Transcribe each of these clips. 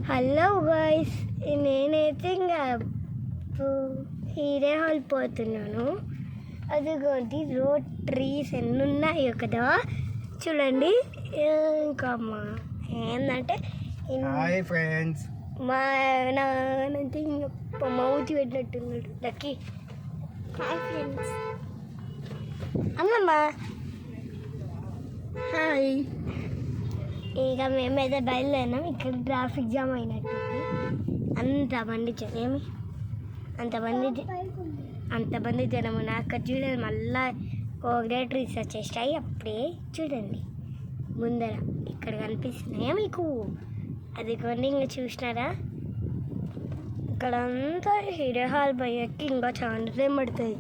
Hello guys, నేనైతే ఇంకా హీరే hall పోతున్నాను. అదిగోండి రోడ్ ట్రీస్ ఎన్ని ఉన్నాయో కదా, చూడండి. ఇంకా ఏంటంటే హాయ్ ఫ్రెండ్స్, మా నానంటే ఇంకా మౌతి పెట్టినట్టున్నాడు లక్కీ. Hi friends. అమ్మమ్మ హాయ్. ఇంకా మేమైతే బయలుదేరినాం. ఇక్కడ ట్రాఫిక్ జామ్ అయినట్టుంది. అంతమంది జనము అక్కడ చూడండి. మళ్ళా కోకోనట్ ట్రీస్ వచ్చేసాయి అప్పుడే. చూడండి ముందర ఇక్కడ కనిపిస్తున్నాయా మీకు? అది కొన్ని ఇంకా చూసినారా? ఇక్కడ అంతా హీరో హాల్ పోయాకి ఇంకా చాలా టైం పడుతుంది.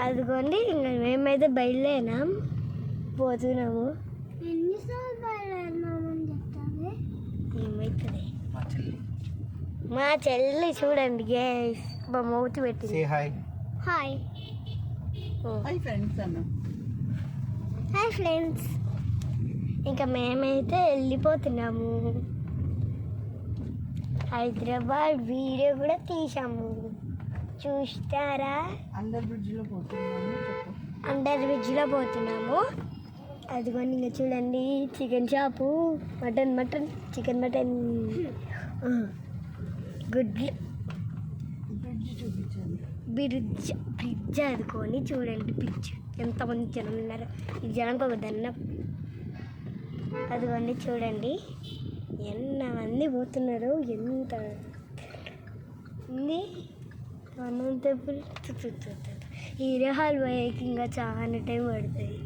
అదిగోండి ఇంకా మేమైతే బయలుదేరినాం, పోతున్నాము. ఏమవుతుంది? మా చెల్లి చూడండి గైస్, మా మౌత్ పెట్టింది. హాయ్ హాయ్ హాయ్ ఫ్రెండ్స్ అన్న. Hi friends. ఇంకా మేమైతే వెళ్ళిపోతున్నాము. హైదరాబాద్ వీడియో కూడా తీసాము, చూస్తారా? అండర్ బ్రిడ్జ్లో పోతున్నాము. అదిగోండి ఇంకా చూడండి, chicken shop, mutton chicken mutton గుడ్లు. బ్రిడ్జ్ అదుకొని చూడండి, బ్రిడ్జ్ ఎంతమంది జనం ఉన్నారు. ఈ జనంకి ఒక దండం. అదిగోండి చూడండి ఎంతమంది పోతున్నారు. ఎంత ఉంది అనంతపురం. హీరో హాల్ పోయేకి ఇంకా చాలా టైం పడుతుంది.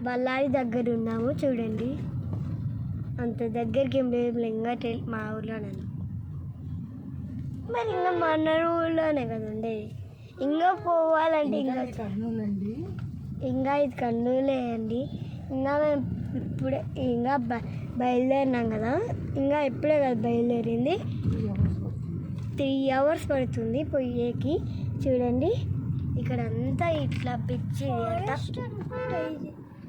బళ్ళారి దగ్గర ఉన్నాము చూడండి. అంత దగ్గరికి ఏం లేదు, ఇంకా మా ఊర్లోనే. మరి ఇంకా మన ఊళ్ళోనే కదా ఉండేది. ఇంకా పోవాలంటే ఇంకా ఇది కర్నూలే అండి. ఇంకా మేము ఇప్పుడే ఇంకా బయలుదేరినాం కదా. ఇంకా ఇప్పుడే కదా బయలుదేరింది. 3 hours పడుతుంది పోయేకి. చూడండి ఇక్కడ అంతా ఇట్లా పిచ్చి అంతా.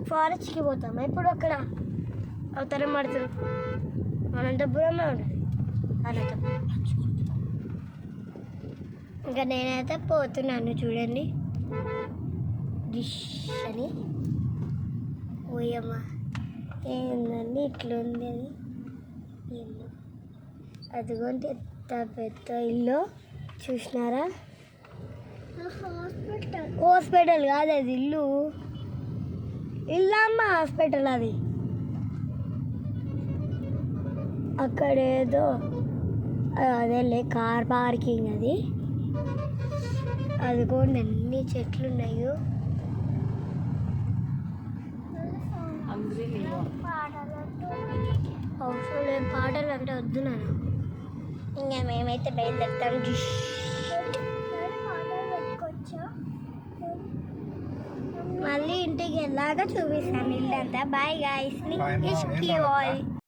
ఫారెస్ట్కి పోతాము ఇప్పుడు. అక్కడ అవతరం పడుతుంది. అనంతపురమే ఉంటుంది అనంతపురం. ఇంకా నేనైతే పోతున్నాను చూడండి. డిష్ అని పోయమ్మ ఏందండి ఇట్లా ఉంది అది. ఏమో అదిగోండి ఎంత పెద్ద ఇల్లు చూసినారా? హాస్పిటల్ కాదు అది, ఇల్లు అమ్మ, హాస్పిటల్ అది. అక్కడ ఏదో అదేలే కార్ పార్కింగ్ అది. అదిగోండి అన్ని చెట్లు ఉన్నాయో. అవసరం లేదు పాటలు అంటే వద్దు నాన్న. ఇంకా మేమైతే బయలుదేరుతాం. మళ్ళీ ఇంటికి వెళ్ళాక చూపిస్తాను ఇల్లంతా. Bye guys.